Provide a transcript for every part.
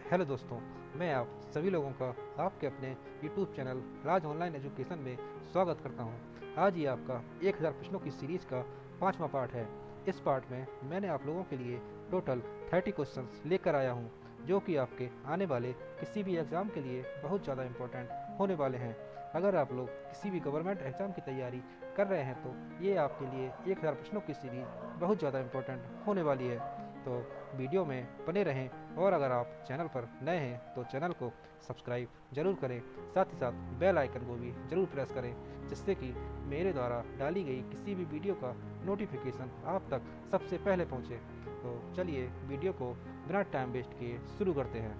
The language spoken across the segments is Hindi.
हेलो दोस्तों, मैं आप सभी लोगों का आपके अपने यूट्यूब चैनल राज ऑनलाइन एजुकेशन में स्वागत करता हूं। आज ये आपका 1000 प्रश्नों की सीरीज का 5वां पार्ट है। इस पार्ट में मैंने आप लोगों के लिए टोटल 30 क्वेश्चंस लेकर आया हूं, जो कि आपके आने वाले किसी भी एग्ज़ाम के लिए बहुत ज़्यादा इम्पोर्टेंट होने वाले हैं। अगर आप लोग किसी भी गवर्नमेंट एग्ज़ाम की तैयारी कर रहे हैं तो ये आपके लिए 1000 प्रश्नों की सीरीज़ बहुत ज़्यादा इम्पोर्टेंट होने वाली है। तो वीडियो में बने रहें, और अगर आप चैनल पर नए हैं तो चैनल को सब्सक्राइब जरूर करें, साथ ही साथ बेल आइकन को भी जरूर प्रेस करें, जिससे कि मेरे द्वारा डाली गई किसी भी वीडियो का नोटिफिकेशन आप तक सबसे पहले पहुंचे। तो चलिए वीडियो को बिना टाइम वेस्ट किए शुरू करते हैं।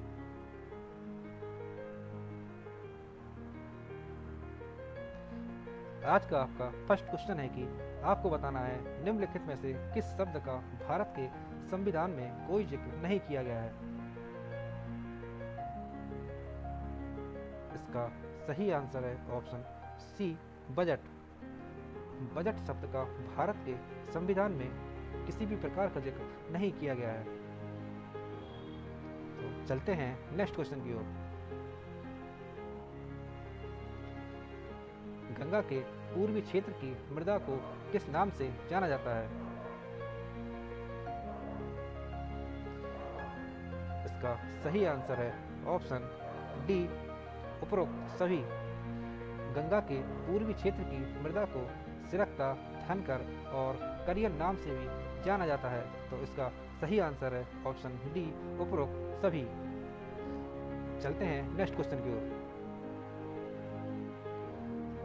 आज का आपका फर्स्ट क्वेश्चन है कि आपको बताना है निम्नलिखित में से किस शब्द का भारत के संविधान में कोई जिक्र नहीं किया गया है। इसका सही आंसर है ऑप्शन सी, बजट। बजट शब्द का भारत के संविधान में किसी भी प्रकार का जिक्र नहीं किया गया है। तो चलते हैं नेक्स्ट क्वेश्चन की ओर। गंगा के पूर्वी क्षेत्र की मृदा को किस नाम से जाना जाता है। इसका सही आंसर है ऑप्शन डी, उपरोक्त सभी। गंगा के पूर्वी क्षेत्र की मृदा को सिरक्ता, धनकर और करियन नाम से भी जाना जाता है। तो इसका सही आंसर है ऑप्शन डी, उपरोक्त सभी। चलते हैं नेक्स्ट क्वेश्चन की ओर।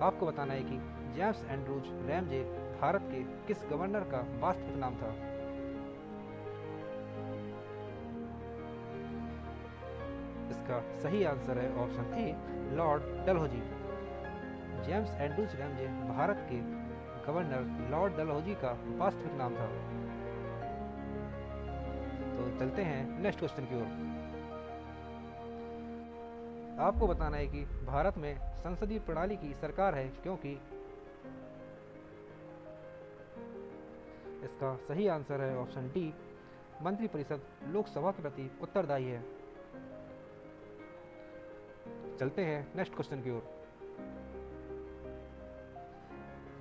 आपको बताना है कि जेम्स एंड्रूज रैमजे भारत के किस गवर्नर का वास्तविक नाम था। इसका सही आंसर है option A, Lord Dalhousie. James Andrews Ramsay Bharat के गवर्नर लॉर्ड डलहौजी का वास्तविक नाम था। तो चलते हैं नेक्स्ट क्वेश्चन की ओर। आपको बताना है कि भारत में संसदीय प्रणाली की सरकार है क्योंकि। इसका सही आंसर है ऑप्शन डी, मंत्रिपरिषद लोकसभा के प्रति उत्तरदायी है। चलते हैं नेक्स्ट क्वेश्चन की ओर।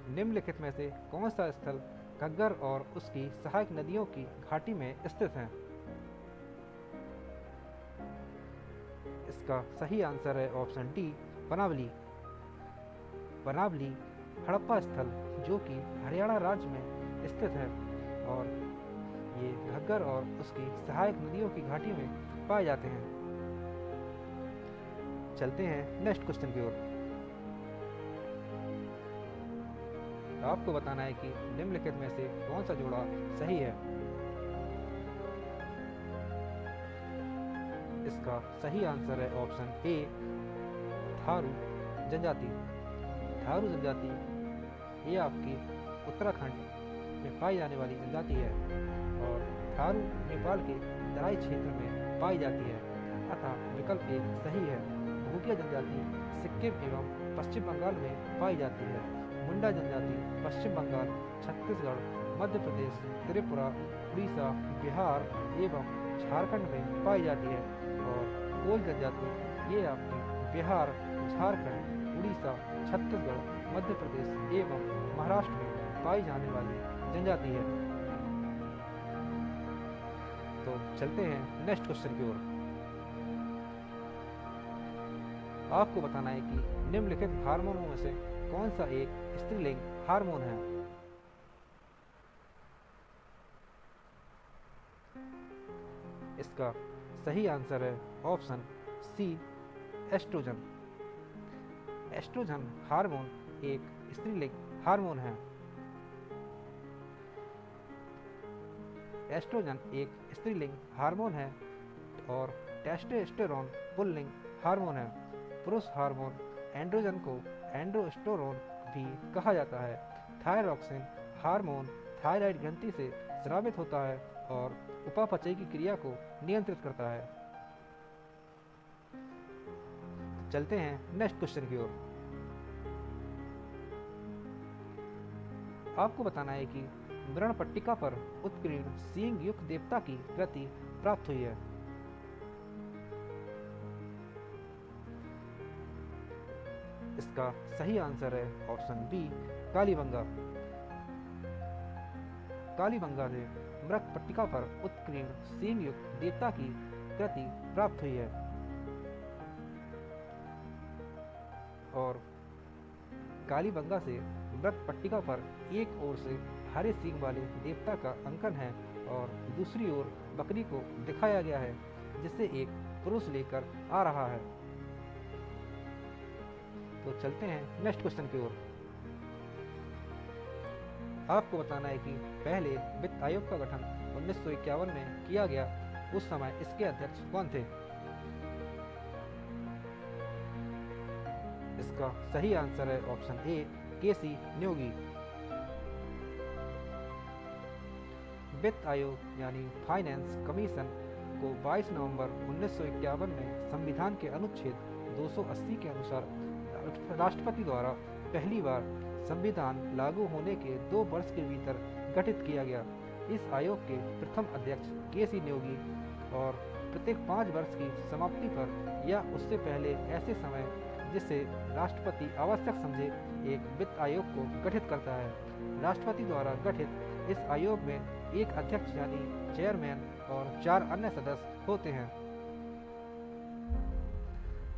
निम्नलिखित में से कौन सा स्थल घग्गर और उसकी सहायक नदियों की घाटी में स्थित है। इसका सही आंसर है ऑप्शन डी, बनावली। बनावली हड़प्पा स्थल जो कि हरियाणा राज्य में स्थित है, और ये घग्गर और उसकी सहायक नदियों की घाटी में पाए जाते हैं। चलते हैं नेक्स्ट क्वेश्चन की ओर। आपको बताना है कि निम्नलिखित में से कौन सा जोड़ा सही है। इसका सही आंसर है ऑप्शन ए, थारू जनजाति। थारू जनजाति ये आपकी उत्तराखंड में पाई जाने वाली जनजाति है, और थारू नेपाल के तराई क्षेत्र में पाई जाती है। अतः विकल्प ए सही है। भूटिया जनजाति सिक्किम एवं पश्चिम बंगाल में पाई जाती है। मुंडा जनजाति पश्चिम बंगाल, छत्तीसगढ़, मध्य प्रदेश, त्रिपुरा, उड़ीसा, बिहार एवं झारखंड में पाई जाती है। और कोल जनजाति ये आपकी बिहार, झारखंड, उड़ीसा, छत्तीसगढ़, मध्य प्रदेश एवं महाराष्ट्र में पाई जाने वाली जनजाति है। तो चलते हैं नेक्स्ट क्वेश्चन की ओर। आपको बताना है कि निम्नलिखित हार्मोनों में से कौन सा एक स्त्रीलिंग हार्मोन है। इसका सही आंसर है option C, oestrogen. Oestrogen hormone एक स्त्रीलिंग हार्मोन है। एस्ट्रोजन एक स्त्रीलिंग हार्मोन है, और टेस्टोस्टेरोन पुल्लिंग हार्मोन है। पुरुष हार्मोन एंड्रोजन को एंड्रोस्टेरोन भी कहा जाता है। थायरॉक्सिन हार्मोन थायराइड ग्रंथि से स्रावित होता है और उपापचय की क्रिया को नियंत्रित करता है। चलते हैं नेक्स्ट क्वेश्चन की ओर। आपको बताना है कि व्रण पट्टिका पर उत्कीर्ण सींग युक्त देवता की कृति प्राप्त हुई है। इसका सही आंसर है ऑप्शन बी, कालीबंगा। कालीबंगा से मृग पट्टिका पर उत्कीर्ण सींग युक्त देवता की कृति प्राप्त हुई है। और कालीबंगा से मृग पट्टिका पर एक ओर से हरे सींग वाले देवता का अंकन है और दूसरी ओर बकरी को दिखाया गया है जिसे एक पुरुष लेकर आ रहा है। तो चलते हैं नेक्स्ट क्वेश्चन की ओर। आपको बताना है कि पहले वित्त आयोग का गठन 1951 में किया गया, उस समय इसके अध्यक्ष कौन थे? इसका सही आंसर है ऑप्शन ए, केसी न्योगी। वित्त आयोग यानी फाइनेंस कमीशन को 22 नवंबर 1951 में संविधान के अनुच्छेद 280 के अनुसार राष्ट्रपति द्वारा पहली बार संविधान लागू होने के 2 वर्ष के भीतर गठित किया गया। इस आयोग के प्रथम अध्यक्ष केसी न्योगी और प्रत्येक 5 वर्ष की समाप्ति पर या उससे पहले ऐसे समय जिसे राष्ट्रपति आवश्यक समझे एक वित्त आयोग को गठित करता है। राष्ट्रपति द्वारा गठित इस आयोग में एक अध्यक्ष यानी चेयरमैन और 4 अन्य सदस्य होते हैं।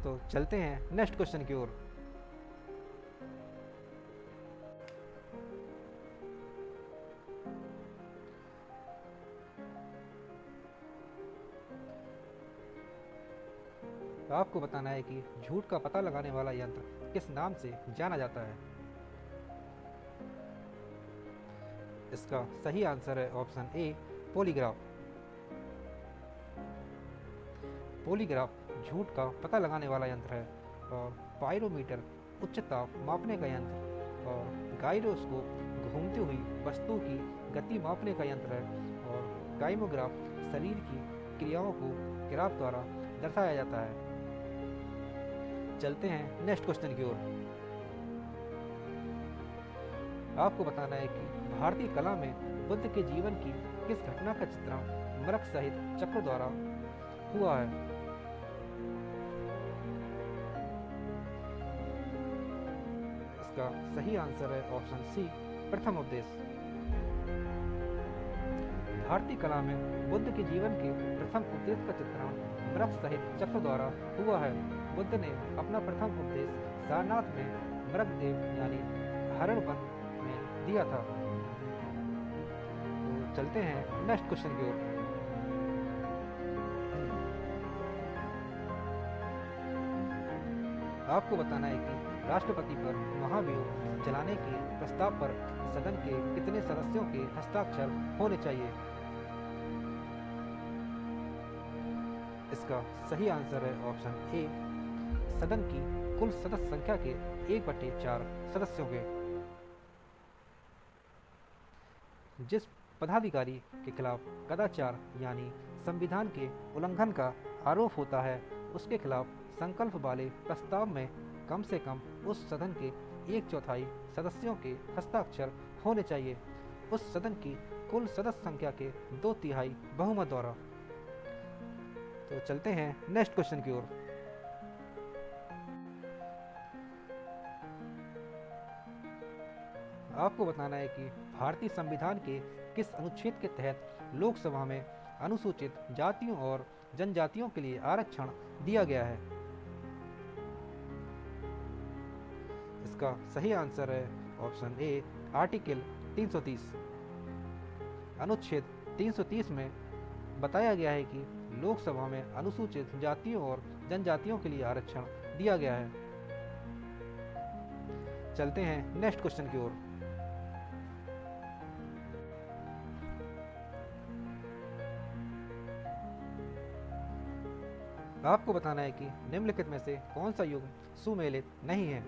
तो चलते हैं नेक्स्ट क्वेश्चन की ओर। आपको बताना है कि झूठ का पता लगाने वाला यंत्र किस नाम से जाना जाता है? इसका सही आंसर है ऑप्शन ए, पॉलीग्राफ। पॉलीग्राफ झूठ का पता लगाने वाला यंत्र है और पायरोमीटर उच्च ताप मापने का यंत्र और गाइरोस्कोप घूमती हुई वस्तु की गति मापने का यंत्र है और गाइमोग्राफ शरीर की क्रियाओं को ग्राफ द्वारा दर्शाया जाता है। चलते हैं नेक्स्ट क्वेश्चन की ओर। आपको बताना है कि भारतीय कला में बुद्ध के जीवन की किस घटना का चित्रण मृग सहित चक्र द्वारा हुआ है? इसका सही आंसर है ऑप्शन सी, प्रथम उपदेश। भारतीय कला में बुद्ध के जीवन के प्रथम उपदेश का चित्रण मृग सहित चक्र द्वारा हुआ है। बुद्ध ने अपना प्रथम उपदेश सारनाथ में मृगदेव यानी हरणवन में दिया था। तो चलते हैं नेक्स्ट क्वेश्चन की ओर। आपको बताना है कि राष्ट्रपति पर महाभियोग चलाने के प्रस्ताव पर सदन के कितने सदस्यों के हस्ताक्षर होने चाहिए? इसका सही आंसर है ऑप्शन ए, सदन की कुल सदस्य संख्या के 1/4 सदस्यों के। जिस पदाधिकारी के खिलाफ कदाचार यानी संविधान के उल्लंघन का आरोप होता है उसके खिलाफ संकल्प वाले प्रस्ताव में कम से कम उस सदन के 1/4 सदस्यों के हस्ताक्षर होने चाहिए, उस सदन की कुल सदस्य संख्या के 2/3 बहुमत द्वारा। तो चलते हैं नेक्स्ट क्वेश्चन की ओर। आपको बताना है कि भारतीय संविधान के किस अनुच्छेद के तहत लोकसभा में अनुसूचित जातियों और जनजातियों के लिए आरक्षण दिया गया है? इसका सही आंसर है ऑप्शन ए, आर्टिकल 330। अनुच्छेद 330 में बताया गया है कि लोकसभा में अनुसूचित जातियों और जनजातियों के लिए आरक्षण दिया गया है। चलते हैं नेक्स्ट क्वेश्चन की ओर। आपको बताना है कि निम्नलिखित में से कौन सा युग सुमेलित नहीं है?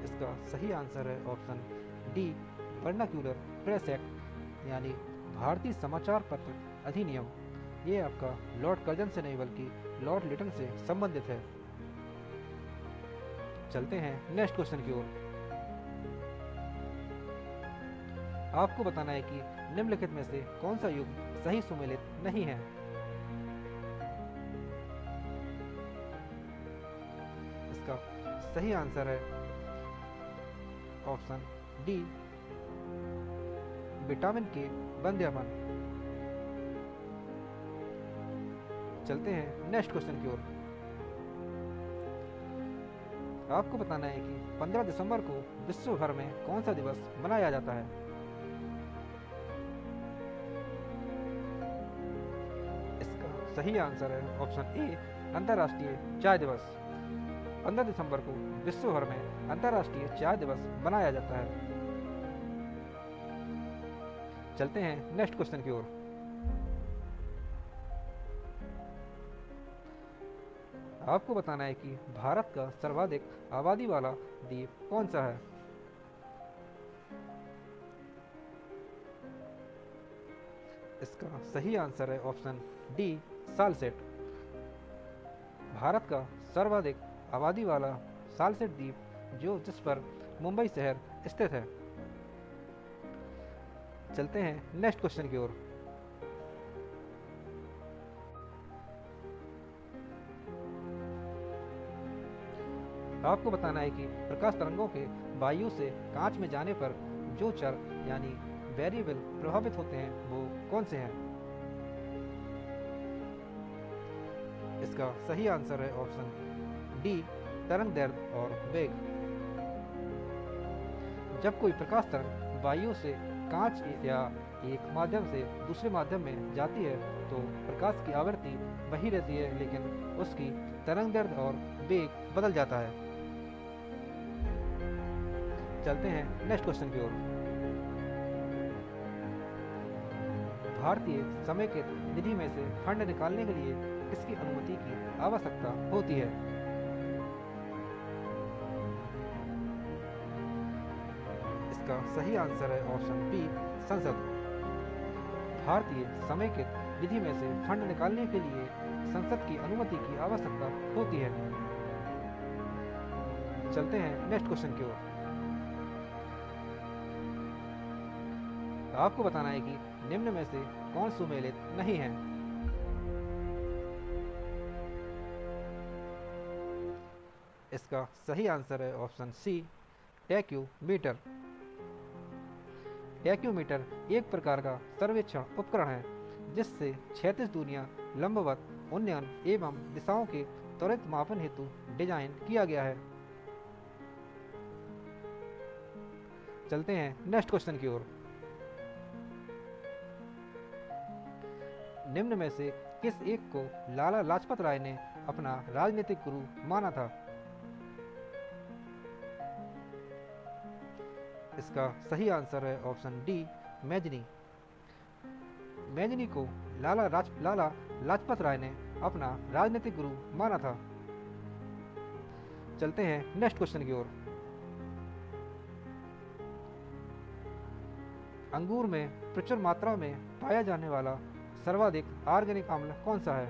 इसका सही आंसर है option D, vernacular press act यानी भारतीय समाचार पत्र अधिनियम। ये आपका लॉर्ड कर्जन से नहीं बल्कि लॉर्ड लिटन से संबंधित है। चलते हैं नेक्स्ट क्वेश्चन की ओर। आपको बताना है कि निम्नलिखित में से कौन सा युग सही सुमेलित नहीं है? इसका सही आंसर है ऑप्शन डी, विटामिन के बंध्यापन। चलते हैं नेक्स्ट क्वेश्चन की ओर। आपको बताना है कि 15 दिसंबर को विश्व भर में कौन सा दिवस मनाया जाता है। इसका सही आंसर है ऑप्शन ए, अंतर्राष्ट्रीय चाय दिवस। 15 दिसंबर को विश्व भर में अंतर्राष्ट्रीय चाय दिवस मनाया जाता है। चलते हैं नेक्स्ट क्वेश्चन की ओर। आपको बताना है कि भारत का सर्वाधिक आबादी वाला द्वीप कौन सा है। इसका सही आंसर है ऑप्शन डी, सालसेट। भारत का सर्वाधिक आबादी वाला सालसेट द्वीप जिस पर मुंबई शहर स्थित है। चलते हैं नेक्स्ट क्वेश्चन की ओर। आपको बताना है कि प्रकाश तरंगों के वायु से कांच में जाने पर जो चर यानी वेरिएबल प्रभावित होते हैं वो कौन से हैं। इसका सही आंसर है ऑप्शन डी, तरंग दैर्ध्य और वेग। जब कोई प्रकाश तरंग वायु से कांच या एक माध्यम से दूसरे माध्यम में जाती है तो प्रकाश की आवृत्ति वही रहती है, लेकिन उसकी तरंग दैर्ध्य और वेग बदल जाता है। चलते हैं नेक्स्ट क्वेश्चन की ओर। भारतीय समेकित निधि में से फंड निकालने के लिए किसकी अनुमति की आवश्यकता होती है। इसका सही आंसर है ऑप्शन बी, संसद। भारतीय समेकित निधि में से फंड निकालने के लिए संसद की अनुमति की आवश्यकता होती है। चलते हैं नेक्स्ट क्वेश्चन की ओर। आपको बताना है कि निम्न में से कौन सुमेलित नहीं है। इसका सही आंसर है ऑप्शन सी, टैक्योमीटर। टैक्योमीटर एक प्रकार का सर्वेक्षण उपकरण है जिससे क्षैतिज दूरियां, लंबवत उन्नयन एवं दिशाओं के त्वरित मापन हेतु डिजाइन किया गया है। चलते हैं नेक्स्ट क्वेश्चन की ओर। निम्न में से किस एक को लाला लाजपत राय ने अपना राजनीतिक गुरु माना था। इसका सही आंसर है ऑप्शन डी, मैजनी। मैजनी को लाला लाजपत राय ने अपना राजनीतिक गुरु माना था। चलते हैं नेक्स्ट क्वेश्चन की ओर। अंगूर में प्रचुर मात्रा में पाया जाने वाला सर्वाधिक ऑर्गेनिक अम्ल कौन सा है।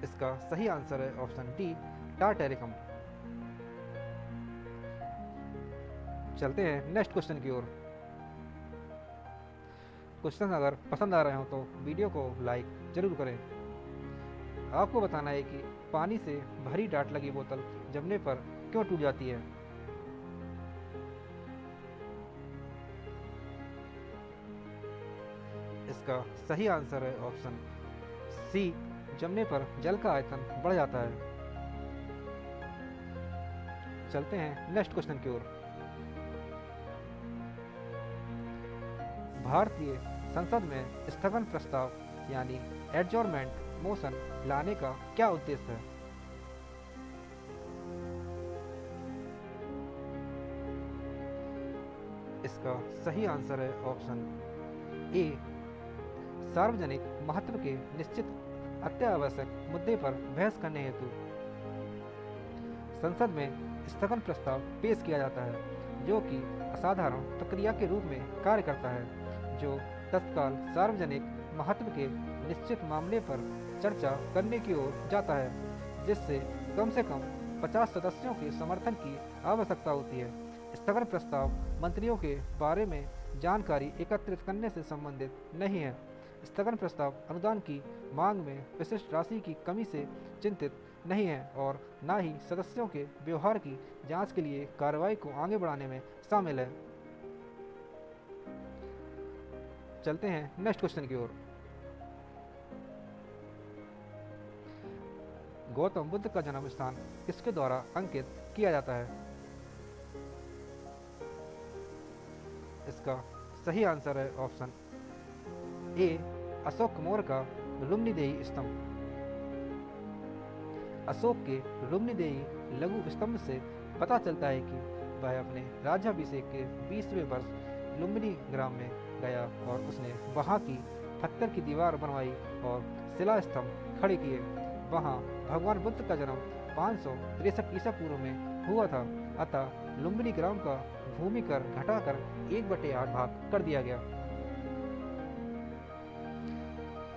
इसका सही आंसर है ऑप्शन डी, टार्टेरिकम। चलते हैं नेक्स्ट क्वेश्चन की ओर। क्वेश्चन अगर पसंद आ रहे हो तो वीडियो को लाइक जरूर करें। आपको बताना है कि पानी से भरी डाट लगी बोतल जमने पर क्यों टूट जाती है। इसका सही आंसर है ऑप्शन सी, जमने पर जल का आयतन बढ़ जाता है। चलते हैं नेक्स्ट क्वेश्चन की ओर। भारतीय संसद में स्थगन प्रस्ताव यानी एडजॉर्नमेंट मोशन लाने का क्या उद्देश्य है। इसका सही आंसर है ऑप्शन ए, सार्वजनिक महत्व के निश्चित अत्यावश्यक मुद्दे पर बहस करने हेतु संसद में स्थगन प्रस्ताव पेश किया जाता है, जो कि असाधारण प्रक्रिया के रूप में कार्य करता है, जो तत्काल सार्वजनिक महत्व के निश्चित मामले पर चर्चा करने की ओर जाता है, जिससे कम से कम 50 सदस्यों के समर्थन की आवश्यकता होती है। स्थगन प्रस्ताव मंत्रियों के बारे में जानकारी एकत्रित करने से संबंधित नहीं है। स्थगन प्रस्ताव अनुदान की मांग में विशिष्ट राशि की कमी से चिंतित नहीं है और न ही सदस्यों के व्यवहार की जांच के लिए कार्रवाई को आगे बढ़ाने में शामिल है। चलते हैं नेक्स्ट क्वेश्चन की ओर। गौतम बुद्ध का जन्म स्थान किसके द्वारा अंकित किया जाता है? इसका सही आंसर है ऑप्शन ए, अशोक मौर्य का लुम्बिनीदेही स्तंभ। अशोक के लुम्बिनीदेही लघु स्तंभ से पता चलता है कि वह अपने राज्याभिषेक के 20वें वर्ष लुम्बिनी ग्राम में गया और उसने वहां की पत्थर की दीवार बनवाई और शिला स्तंभ खड़े किए। वहां भगवान बुद्ध का जन्म 563 ईसा पूर्व में हुआ था, अतः लुम्बिनी ग्राम का भूमि कर घटाकर 1/8 भाग कर दिया गया।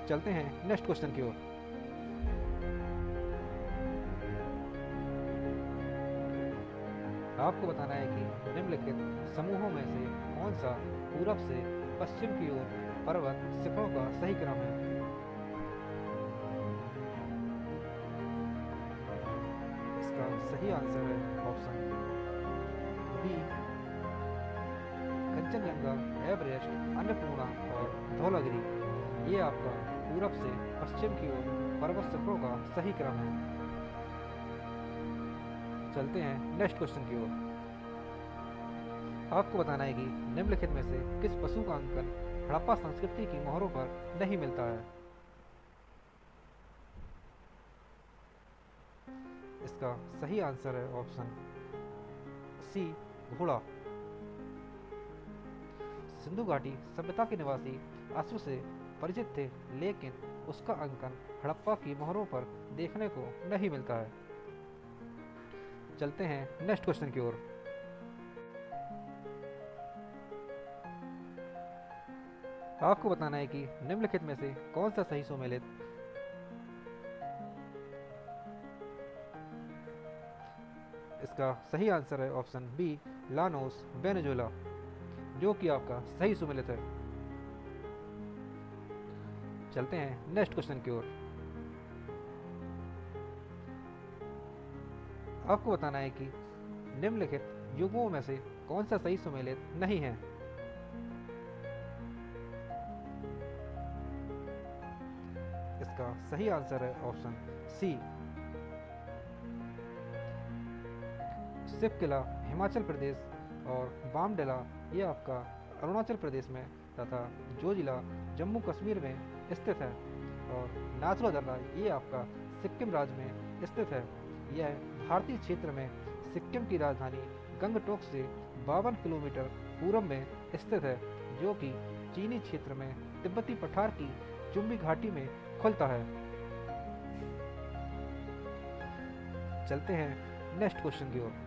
चलते हैं नेक्स्ट क्वेश्चन की ओर। आपको बताना है कि निम्नलिखित समूहों में से कौन सा पूरब से पश्चिम की ओर पर्वत शिखरों का सही क्रम है। इसका सही आंसर है option B, Kanchenjunga, Everest, Annapurna और धौलागिरी। ये आपका पूरब से पश्चिम की ओर पर्वत शिखरों का सही क्रम है। चलते हैं नेक्स्ट क्वेश्चन की ओर। आपको बताना है कि निम्नलिखित में से किस पशु का अंकन हड़प्पा संस्कृति की मोहरों पर नहीं मिलता है। इसका सही आंसर है ऑप्शन सी, घोड़ा। सिंधु घाटी सभ्यता के निवासी अश्व से परिचित थे, लेकिन उसका अंकन हड़प्पा की मोहरों पर देखने को नहीं मिलता है। चलते हैं नेक्स्ट क्वेश्चन की ओर। आपको बताना है कि निम्नलिखित में से कौन सा सही सुमेलित इसका सही आंसर है ऑप्शन बी, लानोस वेनेजुएला, जो कि आपका सही सुमेलित है। चलते हैं नेक्स्ट क्वेश्चन की ओर। आपको बताना है कि निम्नलिखित युगों में से कौन सा सही सुमेलित नहीं है। इसका सही आंसर है ऑप्शन सी, शिवकिला हिमाचल प्रदेश और बामडेला ये आपका अरुणाचल प्रदेश में तथा जोजिला जम्मू कश्मीर में स्थित है और नाथुला दर्रा ये आपका सिक्किम राज्य में स्थित है। यह भारतीय क्षेत्र में सिक्किम की राजधानी गंगटोक से 52 किलोमीटर पूर्व में स्थित है, जो कि चीनी क्षेत्र में तिब्बती पठार की चुम्बी घाटी में खुलता है। चलते हैं नेक्स्ट क्वेश्चन की ओर।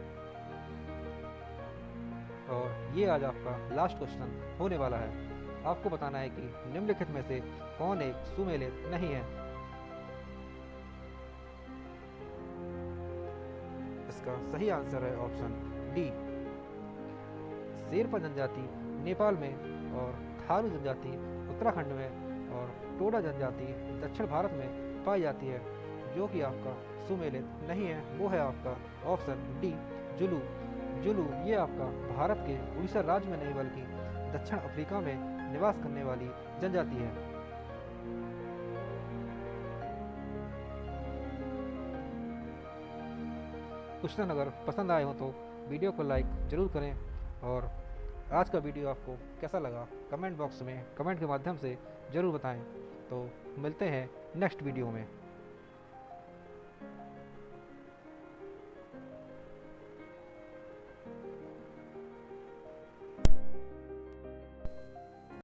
और ये आज आपका लास्ट क्वेश्चन होने वाला है। आपको बताना है कि निम्नलिखित में से कौन एक सुमेलित नहीं है। इसका सही आंसर है ऑप्शन डी, शेरपा जनजाति नेपाल में और थारू जनजाति उत्तराखंड में और टोडा जनजाति दक्षिण भारत में पाई जाती है। जो कि आपका सुमेलित नहीं है वो है आपका ऑप्शन डी, जुलू। जुलू ये आपका भारत के उड़ीसा राज्य में नहीं बल्कि दक्षिण अफ्रीका में निवास करने वाली जनजाति है। क्वेश्चन अगर पसंद आए हो तो वीडियो को लाइक जरूर करें और आज का वीडियो आपको कैसा लगा कमेंट बॉक्स में कमेंट के माध्यम से ज़रूर बताएं। तो मिलते हैं नेक्स्ट वीडियो में।